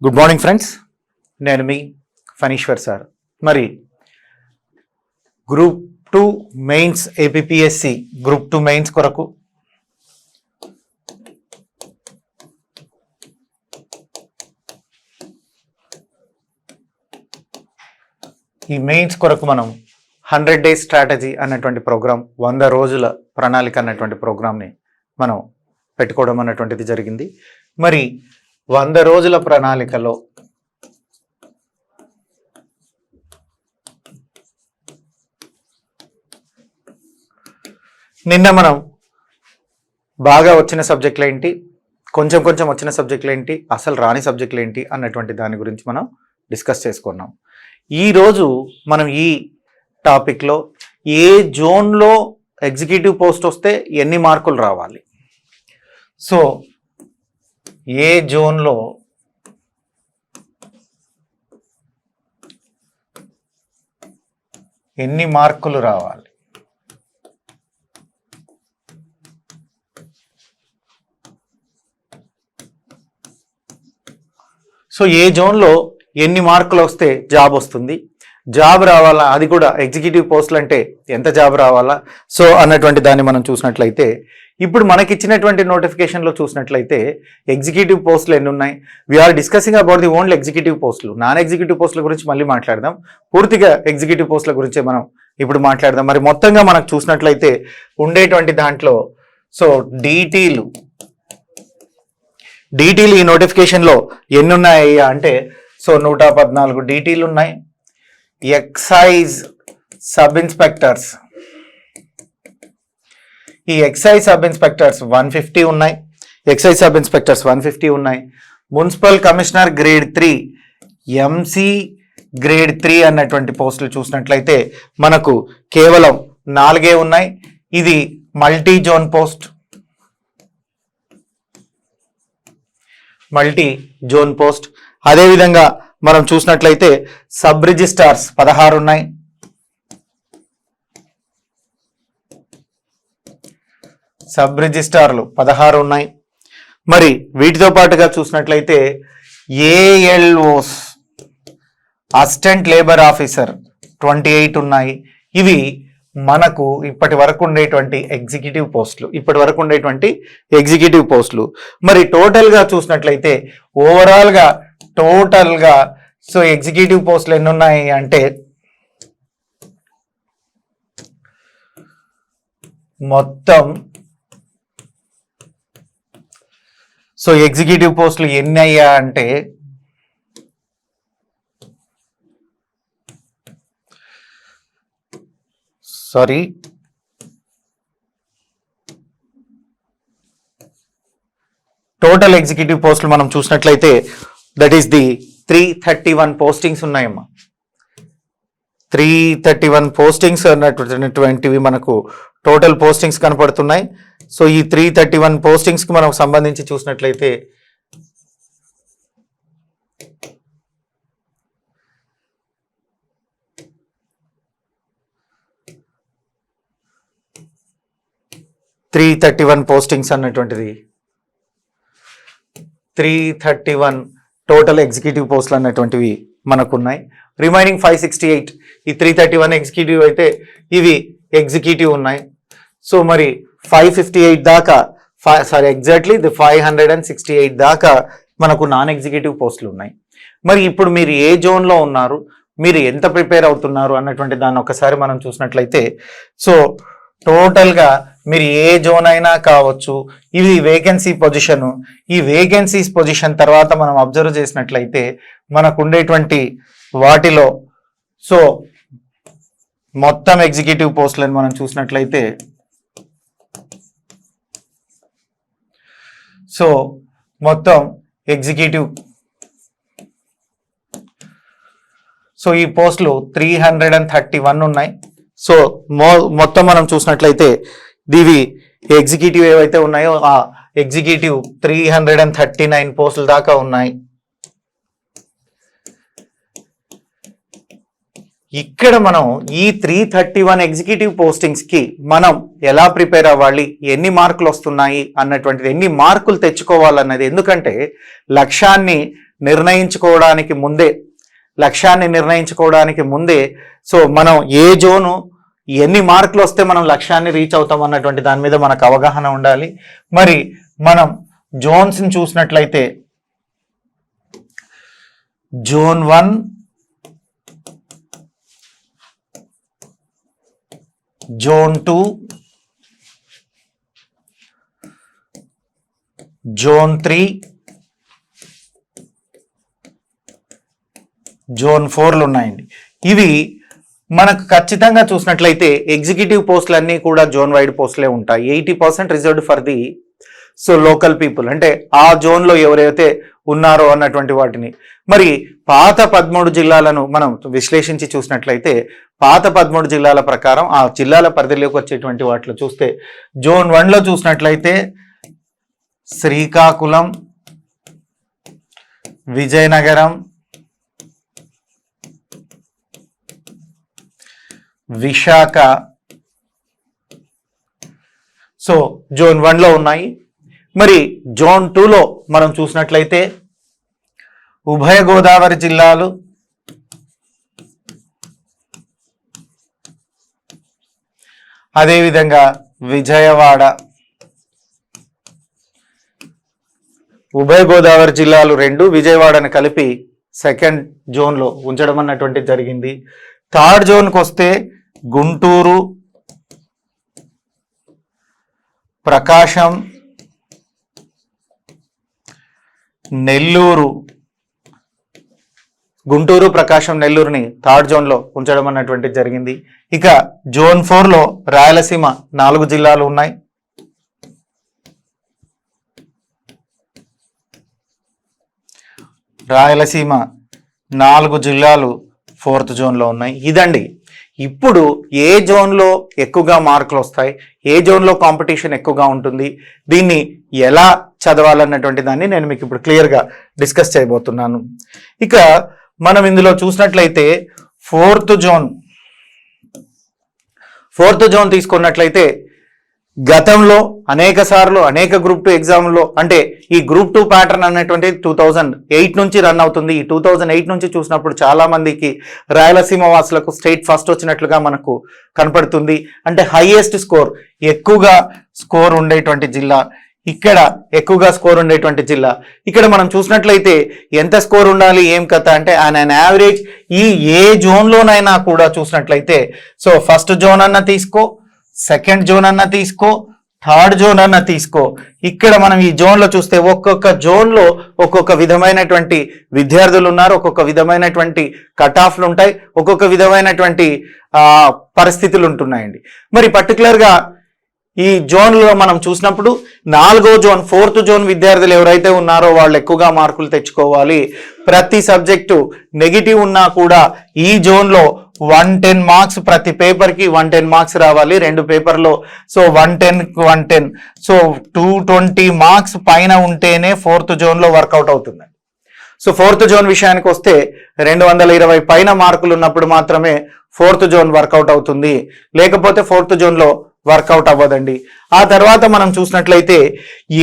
Good morning friends, నేను మీ Phaneeshwar sir. మరి group 2 mains APSC group 2 mains కొరకు ఈ మెయిన్స్ కొరకు మనం 100 days స్ట్రాటజీ అన్నటువంటి ప్రోగ్రామ్, 100 రోజుల ప్రణాళిక అన్నటువంటి ప్రోగ్రామ్ని మనం పెట్టుకోవడం అన్నటువంటిది జరిగింది. మరి 100 రోజుల ప్రణాళికలో నిన్న మనం బాగా వచ్చిన సబ్జెక్టులు ఏంటి, కొంచెం వచ్చిన సబ్జెక్టులు ఏంటి, అసలు రాని సబ్జెక్టులు ఏంటి అన్నటువంటి దాని గురించి మనం డిస్కస్ చేసుకున్నాం. ఈరోజు మనం ఈ టాపిక్లో ఏ జోన్లో ఎగ్జిక్యూటివ్ పోస్ట్ వస్తే ఎన్ని మార్కులు రావాలి, సో ఏ జోన్లో ఎన్ని మార్కులు రావాలి, సో ఏ జోన్లో ఎన్ని మార్కులు వస్తే జాబ్ వస్తుంది, జాబ్ రావాలా, అది కూడా ఎగ్జిక్యూటివ్ పోస్టులు అంటే ఎంత జాబ్ రావాలా, సో అన్నటువంటి దాన్ని మనం చూసినట్లయితే ఇప్పుడు మనకిచ్చినటువంటి నోటిఫికేషన్లో చూసినట్లయితే ఎగ్జిక్యూటివ్ పోస్టులు ఎన్ని ఉన్నాయి. We're discussing about the only executive పోస్టులు. నాన్ ఎగ్జిక్యూటివ్ పోస్టుల గురించి మళ్ళీ మాట్లాడదాం, పూర్తిగా ఎగ్జిక్యూటివ్ పోస్టుల గురించే మనం ఇప్పుడు మాట్లాడదాం. మరి మొత్తంగా మనకు చూసినట్లయితే ఉండేటువంటి దాంట్లో సో డీటీలు ఈ నోటిఫికేషన్లో ఎన్ని ఉన్నాయి అంటే సో 114 డీటీలు ఉన్నాయి. ఎక్సైజ్ సబ్ ఇన్స్పెక్టర్స్, ఈ ఎక్సైజ్ సబ్ ఇన్స్పెక్టర్స్ 150 ఉన్నాయి. ఎక్సైజ్ సబ్ ఇన్స్పెక్టర్స్ 150 ఉన్నాయి. Municipal commissioner grade 3, MC grade 3 అన్నటువంటి పోస్టులు చూసినట్లయితే మనకు కేవలం 4 ఉన్నాయి. ఇది మల్టీ జోన్ పోస్ట్, అదేవిధంగా మనం చూసినట్లయితే సబ్ రిజిస్ట్రార్స్ 16 ఉన్నాయి. సబ్ రిజిస్ట్రార్లు 16 ఉన్నాయి. మరి వీటితో పాటుగా చూసినట్లయితే ఏఎల్ఓస్, అసిస్టెంట్ లేబర్ ఆఫీసర్ 28 ఉన్నాయి. ఇవి మనకు ఇప్పటి వరకు ఉండేటువంటి ఎగ్జిక్యూటివ్ పోస్టులు. మరి టోటల్గా చూసినట్లయితే ఓవరాల్గా సో ఎగ్జిక్యూటివ్ పోస్టులు ఎన్ని ఉన్నాయి అంటే మొత్తం సో ఎగ్జిక్యూటివ్ పోస్టులు ఎన్ని అయ్యా అంటే టోటల్ ఎగ్జిక్యూటివ్ పోస్టులు మనం చూసినట్లయితే దట్ ఈస్ ది 331 పోస్టింగ్స్ ఉన్నాయమ్మా. 331 పోస్టింగ్స్ అన్నటువంటివి మనకు టోటల్ పోస్టింగ్స్ కనపడుతున్నాయి. సో ఈ 331 పోస్టింగ్స్కి మనకు సంబంధించి చూసినట్లయితే పోస్టింగ్స్ అన్నటువంటిది 331 టోటల్ ఎగ్జిక్యూటివ్ పోస్టులు అన్నటువంటివి మనకున్నాయి. రిమైనింగ్ 568 ఈ 331 ఎగ్జిక్యూటివ్ అయితే ఇవి ఎగ్జిక్యూటివ్ ఉన్నాయి. సో మరి 558 దాకా ఎగ్జాక్ట్లీ 568 దాకా మనకు నాన్ ఎగ్జిక్యూటివ్ పోస్టులు ఉన్నాయి. మరి ఇప్పుడు మీరు ఏ జోన్లో ఉన్నారు, మీరు ఎంత ప్రిపేర్ అవుతున్నారు అన్నటువంటి దాన్ని ఒకసారి మనం చూసినట్లయితే సో టోటల్గా మీరు ఏ జోన్ అయినా కావచ్చు, ఇది వేకెన్సీ పొజిషన్. ఈ వేకెన్సీస్ పొజిషన్ తర్వాత మనం అబ్జర్వ్ చేసినట్లయితే మనకు ఉండేటువంటి వాటిలో సో మొత్తం ఎగ్జిక్యూటివ్ పోస్టులను మనం చూసినట్లయితే సో మొత్తం ఎగ్జిక్యూటివ్ సో ఈ పోస్టులు 331 ఉన్నాయి. సో మొత్తం మనం చూసినట్లయితే ఇవి ఎగ్జిక్యూటివ్ ఏవైతే ఉన్నాయో ఆ ఎగ్జిక్యూటివ్ 339 పోస్టుల దాకా ఉన్నాయి. ఇక్కడ మనం ఈ 331 ఎగ్జిక్యూటివ్ పోస్టింగ్స్ కి మనం ఎలా ప్రిపేర్ అవ్వాలి, ఎన్ని మార్కులు వస్తున్నాయి అన్నటువంటిది, ఎన్ని మార్కులు తెచ్చుకోవాలన్నది. ఎందుకంటే లక్ష్యాన్ని నిర్ణయించుకోవడానికి ముందే సో మనం ఏ జోను ఎన్ని మార్కులు వస్తే మనం లక్ష్యాన్ని రీచ్ అవుతాం అన్నటువంటి దాని మీద మనకు అవగాహన ఉండాలి. మరి మనం జోన్స్ని చూసినట్లయితే జోన్ 1, జోన్ 2, జోన్ 3, జోన్ 4లు ఉన్నాయండి. ఇవి మనకు ఖచ్చితంగా చూసినట్లయితే ఎగ్జిక్యూటివ్ పోస్టులన్నీ కూడా జోన్ వైడ్ పోస్టులే ఉంటాయి. 80% reserved for the local people, అంటే ఆ జోన్లో ఎవరైతే ఉన్నారో అన్నటువంటి వాటిని. మరి పాత 13 జిల్లాలను మనం విశ్లేషించి చూసినట్లయితే పాత 13 జిల్లాల ప్రకారం ఆ జిల్లాల పరిధిలోకి వచ్చేటువంటి వాటిలో చూస్తే జోన్ 1లో చూసినట్లయితే శ్రీకాకుళం, విజయనగరం, విశాఖ సో జోన్ 1లో ఉన్నాయి. మరి జోన్ 2లో మనం చూసినట్లయితే ఉభయ గోదావరి జిల్లాలు, అదేవిధంగా విజయవాడ, ఉభయ గోదావరి జిల్లాలు 2 విజయవాడను కలిపి సెకండ్ జోన్లో ఉంచడం అన్నటువంటిది జరిగింది. థర్డ్ జోన్కి వస్తే గుంటూరు, ప్రకాశం, నెల్లూరు, నెల్లూరుని థర్డ్ జోన్లో ఉంచడం అన్నటువంటిది జరిగింది. ఇక జోన్ 4లో రాయలసీమ 4 జిల్లాలు ఉన్నాయి. రాయలసీమ 4 జిల్లాలు 4th జోన్లో ఉన్నాయి. ఇదండి ఇప్పుడు ఏ జోన్లో ఎక్కువగా మార్కులు వస్తాయి, ఏ జోన్లో కాంపిటీషన్ ఎక్కువగా ఉంటుంది, దీన్ని ఎలా చదవాలన్నటువంటి దాన్ని నేను మీకు ఇప్పుడు క్లియర్గా డిస్కస్ చేయబోతున్నాను. ఇక మనం ఇందులో చూసినట్లయితే ఫోర్త్ జోన్ తీసుకున్నట్లయితే గతంలో అనేక గ్రూప్ 2 ఎగ్జామ్లో, అంటే ఈ గ్రూప్ 2 ప్యాటర్న్ అనేటువంటి 2008 నుంచి రన్ అవుతుంది. ఈ 2008 నుంచి చూసినప్పుడు చాలా మందికి రాయలసీమ వాసులకు స్టేట్ ఫస్ట్ వచ్చినట్లుగా మనకు కనపడుతుంది. అంటే హైయెస్ట్ స్కోర్, ఎక్కువగా స్కోర్ ఉండేటువంటి జిల్లా, ఇక్కడ మనం చూసినట్లయితే ఎంత స్కోర్ ఉండాలి, ఏం కథ అంటే ఆన్ యావరేజ్ ఏ జోన్లోనైనా కూడా చూసినట్లయితే సో ఫస్ట్ జోన్ అన్న తీసుకో, సెకండ్ జోన్ అన్న తీసుకో, థర్డ్ జోన్ అన్న తీసుకో, ఇక్కడ మనం ఈ జోన్లో చూస్తే ఒక్కొక్క జోన్లో ఒక్కొక్క విధమైనటువంటి విద్యార్థులు ఉన్నారు, ఒక్కొక్క విధమైనటువంటి కట్ ఆఫ్లు ఉంటాయి, ఒక్కొక్క విధమైనటువంటి పరిస్థితులు ఉంటున్నాయండి. మరి పర్టికులర్గా ఈ జోన్లో మనం చూసినప్పుడు 4వ జోన్, 4th జోన్ విద్యార్థులు ఎవరైతే ఉన్నారో వాళ్ళు ఎక్కువగా మార్కులు తెచ్చుకోవాలి. ప్రతి సబ్జెక్టు నెగిటివ్ ఉన్నా కూడా ఈ జోన్లో 110 మార్క్స్, ప్రతి పేపర్కి 110 మార్క్స్ రావాలి 2 పేపర్లో. సో 110 సో 220 మార్క్స్ పైన ఉంటేనే 4th జోన్లో వర్కౌట్ అవుతుంది. సో 4th జోన్ విషయానికి వస్తే 220 పైన మార్కులు ఉన్నప్పుడు మాత్రమే 4th జోన్ వర్కౌట్ అవుతుంది, లేకపోతే 4th జోన్లో వర్కౌట్ అవ్వదండి. ఆ తర్వాత మనం చూసినట్లయితే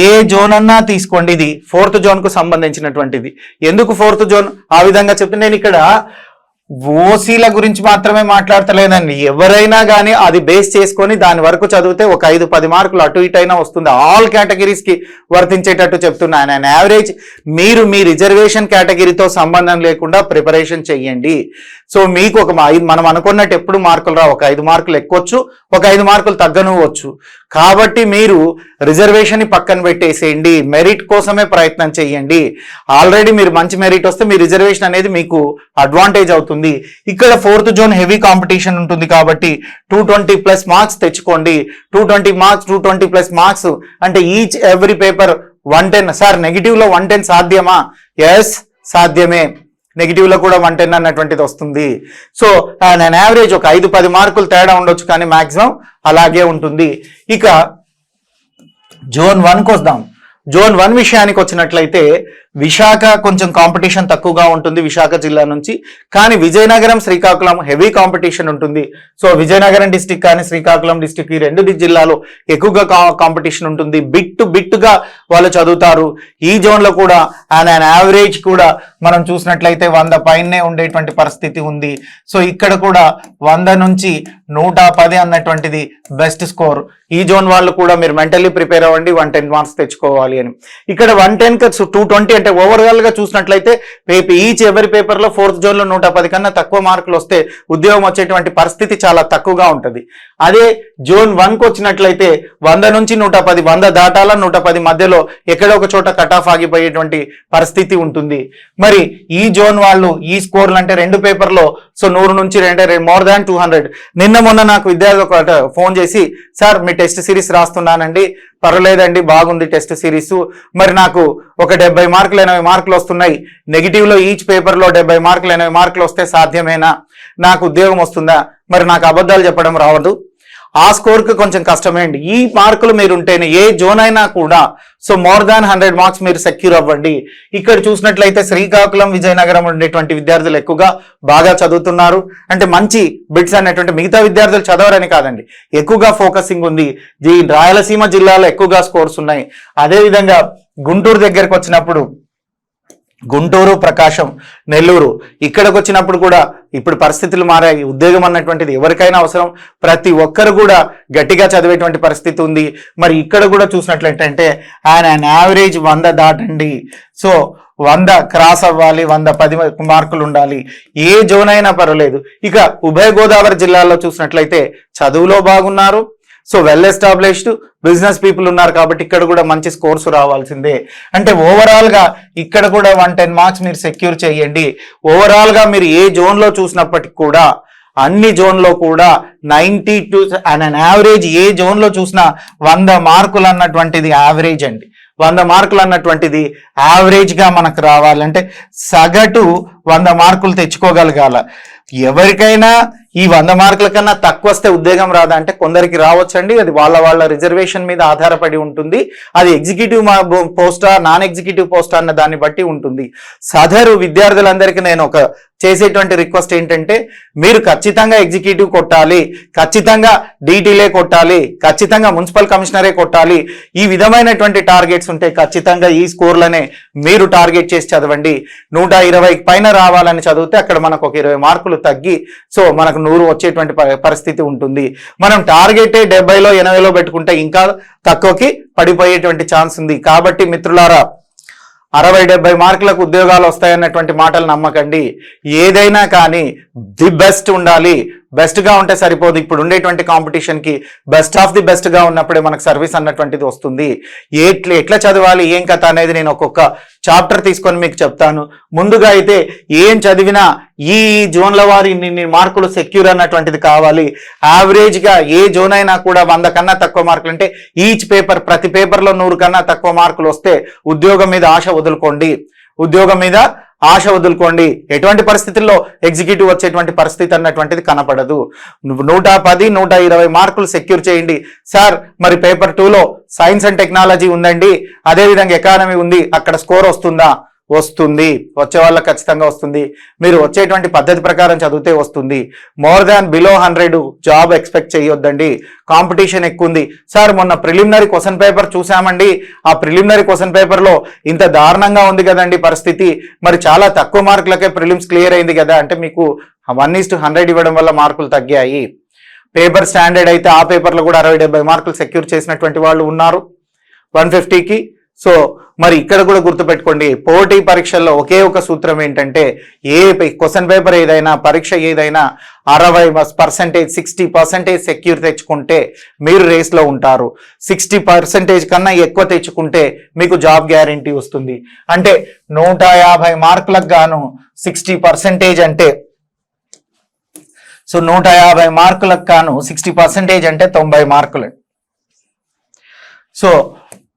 ఏ జోన్ అన్నా తీసుకోండి, ఇది 4th జోన్కు సంబంధించినటువంటిది. ఎందుకు 4th జోన్ ఆ విధంగా చెప్తే, నేను ఇక్కడ ఓసీల గురించి మాత్రమే మాట్లాడతలేదండి. ఎవరైనా కానీ అది బేస్ చేసుకొని దాని వరకు చదివితే ఒక 5-10 మార్కులు అటు ఇటు అయినా వస్తుంది. ఆల్ కేటగిరీస్కి వర్తించేటట్టు చెప్తున్నాను. అండ్ యావరేజ్ మీరు మీ రిజర్వేషన్ కేటగిరీతో సంబంధం లేకుండా ప్రిపరేషన్ చెయ్యండి. సో మీకు మనం అనుకున్నట్టు ఎప్పుడు మార్కులు రావు, ఒక 5 మార్కులు ఎక్కొచ్చు, ఒక 5 మార్కులు తగ్గనువచ్చు. కాబట్టి మీరు రిజర్వేషన్ పక్కన పెట్టేసేయండి, మెరిట్ కోసమే ప్రయత్నం చేయండి. ఆల్రెడీ మీరు మంచి మెరిట్ వస్తే మీ రిజర్వేషన్ అనేది మీకు అడ్వాంటేజ్ అవుతుంది. ఇక్కడ 4th జోన్ హెవీ కాంపిటీషన్ ఉంటుంది కాబట్టి 220+ మార్క్స్ తెచ్చుకోండి. 220+ మార్క్స్ అంటే each every paper 110. Sir negative లో 110 సాధ్యమా? ఎస్ సాధ్యమే, నెగిటివ్ లో కూడా 110 అన్నటువంటిది వస్తుంది. సో నేను యావరేజ్ ఒక 5-10 మార్కులు తేడా ఉండొచ్చు, కానీ మాక్సిమం అలాగే ఉంటుంది. ఇక జోన్ 1కి వద్దాం. జోన్ 1 విషయానికి వచ్చినట్లయితే విశాఖ కొంచెం కాంపిటీషన్ తక్కువగా ఉంటుంది విశాఖ జిల్లా నుంచి, కానీ విజయనగరం శ్రీకాకుళం హెవీ కాంపిటీషన్ ఉంటుంది. సో విజయనగరం డిస్టిక్ కానీ శ్రీకాకుళం డిస్టిక్ ఈ రెండు జిల్లాలో ఎక్కువగా కాంపిటీషన్ ఉంటుంది. బిట్టుగా వాళ్ళు చదువుతారు. ఈ జోన్లో కూడా అండ్ యావరేజ్ కూడా మనం చూసినట్లయితే 100 పైనే ఉండేటువంటి పరిస్థితి ఉంది. సో ఇక్కడ కూడా 100 నుంచి 110 అన్నటువంటిది బెస్ట్ స్కోర్. ఈ జోన్ వాళ్ళు కూడా మీరు మెంటల్లీ ప్రిపేర్ అవ్వండి 110 మార్క్స్ తెచ్చుకోవాలి అని. ఇక్కడ 110 220 అంటే ఓవరాల్ గా చూసినట్లయితే ఎవరి పేపర్లో 4th జోన్లో 110 కన్నా తక్కువ మార్కులు వస్తే ఉద్యోగం వచ్చేటువంటి పరిస్థితి చాలా తక్కువగా ఉంటుంది. అదే జోన్ 1కు వచ్చినట్లయితే 100 నుంచి 110, 100 దాటాల 110 మధ్యలో ఎక్కడో ఒక చోట కట్ ఆఫ్ ఆగిపోయేటువంటి పరిస్థితి ఉంటుంది. మరి ఈ జోన్ వాళ్ళు ఈ స్కోర్లు అంటే 2 పేపర్లో సో 100 నుంచి మోర్ దాన్ 200. నిన్న మొన్న నాకు విద్యార్థి ఒక ఫోన్ చేసి, సార్ మీ టెస్ట్ సిరీస్ రాస్తున్నానండి, పర్వాలేదండి బాగుంది టెస్ట్ సిరీస్, మరి నాకు ఒక 70 మార్కులు 80 మార్కులు వస్తున్నాయి, నెగిటివ్లో ఈచ్ పేపర్లో 70 మార్కులు 80 మార్కులు వస్తే సాధ్యమేనా, నాకు ఉద్యోగం వస్తుందా, మరి నాకు అబద్ధాలు చెప్పడం రావద్దు, ఆ స్కోర్కి కొంచెం కష్టమేండి, ఈ మార్కులు మీరు ఉంటేనే ఏ జోన్ అయినా కూడా సో మోర్ దాన్ 100 మార్క్స్ మీరు సెక్యూర్ అవ్వండి. ఇక్కడ చూసినట్లయితే శ్రీకాకుళం విజయనగరం ఉండేటువంటి విద్యార్థులు ఎక్కువగా బాగా చదువుతున్నారు. అంటే మంచి బిట్స్ అనేటువంటి మిగతా విద్యార్థులు చదవరని కాదండి, ఎక్కువగా ఫోకసింగ్ ఉంది. రాయలసీమ జిల్లాలో ఎక్కువగా స్కోర్స్ ఉన్నాయి. అదేవిధంగా గుంటూరు దగ్గరకు వచ్చినప్పుడు గుంటూరు, ప్రకాశం, నెల్లూరు ఇక్కడికి వచ్చినప్పుడు కూడా ఇప్పుడు పరిస్థితులు మారాయి. ఉద్యోగం అన్నటువంటిది ఎవరికైనా అవసరం, ప్రతి ఒక్కరు కూడా గట్టిగా చదివేటువంటి పరిస్థితి ఉంది. మరి ఇక్కడ కూడా చూసినట్లయితే ఆయన యావరేజ్ 100 దాటండి. సో 100 క్రాస్ అవ్వాలి, 110 మార్కులు ఉండాలి. ఏ జోన్ అయినా పర్వాలేదు. ఇక ఉభయ గోదావరి జిల్లాల్లో చూసినట్లయితే చదువులో బాగున్నారు, so well established business people ఉన్నారు కాబట్టి ఇక్కడ కూడా మంచి స్కోర్స్ రావాల్సిందే. అంటే ఓవరాల్ గా ఇక్కడ కూడా 110 మార్క్స్ మీరు సెక్యూర్ చేయండి. ఓవరాల్ గా మీరు ఏ జోన్ లో చూసినప్పటికీ కూడా అన్ని జోన్లో కూడా 92 అండ్ యావరేజ్ ఏ జోన్లో చూసినా 100 మార్కులు అన్నటువంటిది యావరేజ్ అండి. 100 మార్కులు అన్నటువంటిది యావరేజ్గా మనకు రావాలంటే సగటు 100 మార్కులు తెచ్చుకోగలగాల. ఎవరికైనా ఈ 100 మార్కుల కన్నా తక్కువ వస్తే ఉద్యోగం రాదా అంటే కొందరికి రావచ్చండి. అది వాళ్ళ రిజర్వేషన్ మీద ఆధారపడి ఉంటుంది. అది ఎగ్జిక్యూటివ్ పోస్టా నాన్ ఎగ్జిక్యూటివ్ పోస్టా అన్న దాన్ని బట్టి ఉంటుంది. సదరు విద్యార్థులందరికీ నేను ఒక చేసేటువంటి రిక్వెస్ట్ ఏంటంటే మీరు ఖచ్చితంగా ఎగ్జిక్యూటివ్ కొట్టాలి, ఖచ్చితంగా డీటీలే కొట్టాలి, ఖచ్చితంగా మున్సిపల్ కమిషనరే కొట్టాలి. ఈ విధమైనటువంటి టార్గెట్స్ ఉంటే ఖచ్చితంగా ఈ స్కోర్లనే మీరు టార్గెట్ చేసి చదవండి. 120 పైన రావాలని చదివితే అక్కడ మనకు ఒక 20 మార్కులు తగ్గి సో మనకు 100 వచ్చేటువంటి పరిస్థితి ఉంటుంది. మనం టార్గెటే 70లో 80లో పెట్టుకుంటే ఇంకా తక్కువకి పడిపోయేటువంటి ఛాన్స్ ఉంది. కాబట్టి మిత్రులారా 60-70 మార్కులకు ఉద్యోగాలు వస్తాయన్నటువంటి మాటలు నమ్మకండి. ఏదైనా కానీ ది బెస్ట్ ఉండాలి. బెస్ట్గా ఉంటే సరిపోదు. ఇప్పుడు ఉండేటువంటి కాంపిటీషన్కి బెస్ట్ ఆఫ్ ది బెస్ట్గా ఉన్నప్పుడే మనకు సర్వీస్ అన్నటువంటిది వస్తుంది. ఎట్లా చదవాలి ఏం కథ అనేది నేను ఒక్కొక్క చాప్టర్ తీసుకొని మీకు చెప్తాను. ముందుగా అయితే ఏం చదివినా ఈ జోన్ల వారి ఇన్ని మార్కులు సెక్యూర్ అన్నటువంటిది కావాలి. యావరేజ్గా ఏ జోన్ అయినా కూడా 100 కన్నా తక్కువ మార్కులు అంటే ఈచ్ పేపర్ ప్రతి పేపర్లో 100 కన్నా తక్కువ మార్కులు వస్తే ఉద్యోగం మీద ఆశ వదులుకోండి. ఉద్యోగం మీద ఆశ వదులుకోండి. ఎటువంటి పరిస్థితుల్లో ఎగ్జిక్యూటివ్ వచ్చేటువంటి పరిస్థితి అన్నటువంటిది కనపడదు. 110, 120 మార్కులు సెక్యూర్ చేయండి. సార్ మరి పేపర్ 2లో సైన్స్ అండ్ టెక్నాలజీ ఉందండి, అదేవిధంగా ఎకానమీ ఉంది, అక్కడ స్కోర్ వస్తుందా? వస్తుంది. వచ్చే వాళ్ళకి ఖచ్చితంగా వస్తుంది. మీరు వచ్చేటువంటి పద్ధతి ప్రకారం చదివితే వస్తుంది. More than below 100 job expect చేయొద్దండి. కాంపిటీషన్ ఎక్కువ ఉంది. సార్ మొన్న ప్రిలిమినరీ క్వశ్చన్ పేపర్ చూసామండి, ఆ ప్రిలిమినరీ క్వశ్చన్ పేపర్లో ఇంత దారుణంగా ఉంది కదండి పరిస్థితి, మరి చాలా తక్కువ మార్కులకే ప్రిలిమ్స్ క్లియర్ అయింది కదా అంటే మీకు 1:100 ఇవ్వడం వల్ల మార్కులు తగ్గాయి. పేపర్ స్టాండర్డ్ అయితే ఆ పేపర్లో కూడా 60-70 మార్కులు సెక్యూర్ చేసినటువంటి వాళ్ళు ఉన్నారు 150కి. సో మరి ఇక్కడ కూడా గుర్తుపెట్టుకోండి, పోటీ పరీక్షల్లో ఒకే ఒక సూత్రం ఏంటంటే ఏ క్వశ్చన్ పేపర్ ఏదైనా పరీక్ష ఏదైనా 60%, 60% సెక్యూర్ తెచ్చుకుంటే మీరు రేస్లో ఉంటారు. 60% కన్నా ఎక్కువ తెచ్చుకుంటే మీకు జాబ్ గ్యారంటీ వస్తుంది. అంటే 150 మార్కులకు గాను 60% అంటే సో 150 మార్కులకు గాను 60% అంటే 90 మార్కులు. సో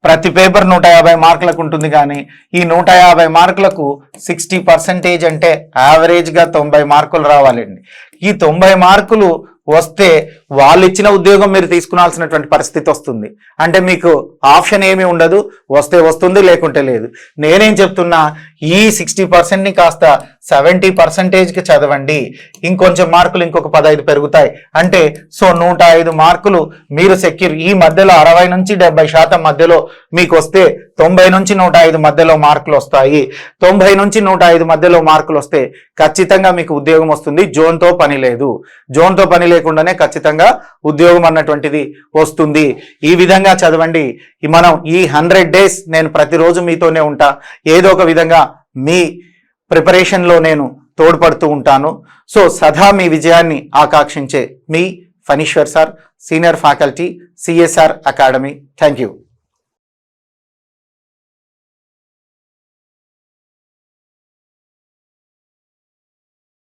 ప్రతి పేపర్ 150 మార్కులకు ఉంటుంది, కానీ ఈ 150 మార్కులకు 60% అంటే యావరేజ్గా 90 మార్కులు రావాలండి. ఈ 90 మార్కులు వస్తే వాళ్ళు ఇచ్చిన ఉద్యోగం మీరు తీసుకునాల్సినటువంటి పరిస్థితి వస్తుంది. అంటే మీకు ఆప్షన్ ఏమీ ఉండదు, వస్తే వస్తుంది లేకుంటే లేదు. నేనేం చెప్తున్నా, ఈ 60%ని కాస్త 70%కి చదవండి, ఇంకొంచెం మార్కులు ఇంకొక 15 పెరుగుతాయి. అంటే సో 105 మార్కులు మీరు సెక్యూర్. ఈ మధ్యలో 60 నుంచి 70% మధ్యలో మీకు వస్తే 90 నుంచి 105 మధ్యలో మార్కులు వస్తాయి. 90 నుంచి 105 మధ్యలో మార్కులు వస్తే ఖచ్చితంగా మీకు ఉద్యోగం వస్తుంది. జోన్తో పని లేదు, జోన్తో పని లేకుండానే ఖచ్చితంగా ఉద్యోగం అన్నటువంటిది వస్తుంది. ఈ విధంగా చదవండి. మనం ఈ 100 డేస్ నేను ప్రతిరోజు మీతోనే ఉంటా, ఏదో ఒక విధంగా మీ ప్రిపరేషన్లో నేను తోడ్పడుతూ ఉంటాను. సో సదా మీ విజయాన్ని ఆకాంక్షించే మీ Phaneeshwar sir, senior faculty, CSR academy. Thank you.